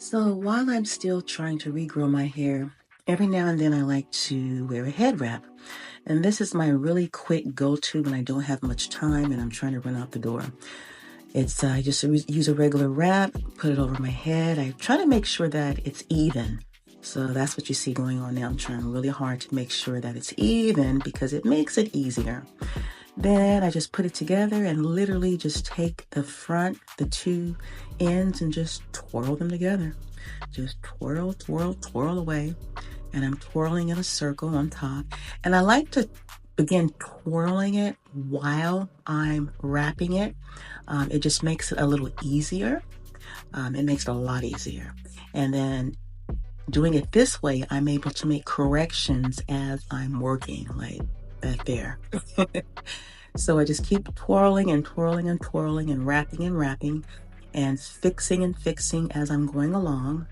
So while I'm still trying to regrow my hair, every now and then I like to wear a head wrap. And this is my really quick go-to when I don't have much time and I'm trying to run out the door. It's I just use a regular wrap, put it over my head. I try to make sure that it's even. So that's what you see going on now. I'm trying really hard to make sure that it's even because it makes it easier. Then I just put it together and literally just take the front, the two ends, and just twirl them together. Just twirl, twirl, twirl away. And I'm twirling in a circle on top. And I like to begin twirling it while I'm wrapping it. It just makes it a little easier. It makes it a lot easier. And then doing it this way, I'm able to make corrections as I'm working, like that there. So I just keep twirling and twirling and twirling and wrapping and fixing as I'm going along.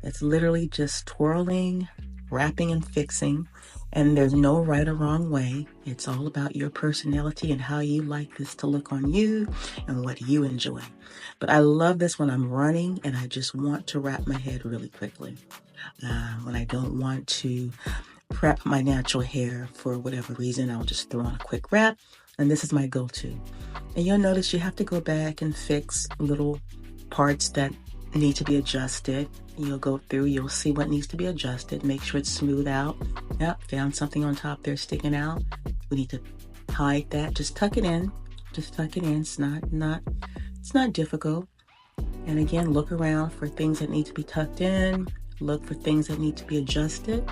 It's literally just twirling, wrapping and fixing, and there's no right or wrong way. It's all about your personality and how you like this to look on you and what you enjoy. But I love this when I'm running and I just want to wrap my head really quickly. When I don't want to prep my natural hair for whatever reason, I'll just throw on a quick wrap. And this is my go-to. And you'll notice you have to go back and fix little parts that need to be adjusted. You'll go through, you'll see what needs to be adjusted, make sure it's smooth out. Yep, found something on top there sticking out. We need to hide that. Just tuck it in. Just tuck it in. It's not difficult. And again, look around for things that need to be tucked in. Look for things that need to be adjusted.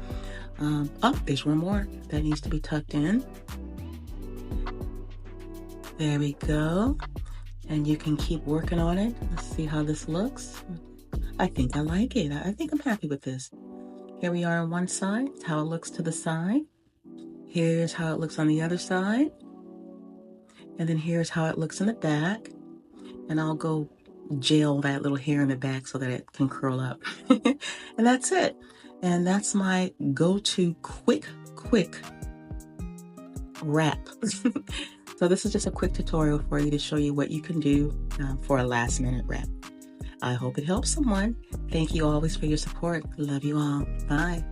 There's one more that needs to be tucked in. There we go. And you can keep working on it. Let's see how this looks. I think I like it. I think I'm happy with this. Here we are on one side. It's how it looks to the side. Here's how it looks on the other side. And then here's how it looks in the back. And I'll go gel that little hair in the back so that it can curl up. And that's it. And that's my go-to quick wrap. So this is just a quick tutorial for you to show you what you can do for a last minute wrap. I hope it helps someone. Thank you always for your support. Love you all. Bye.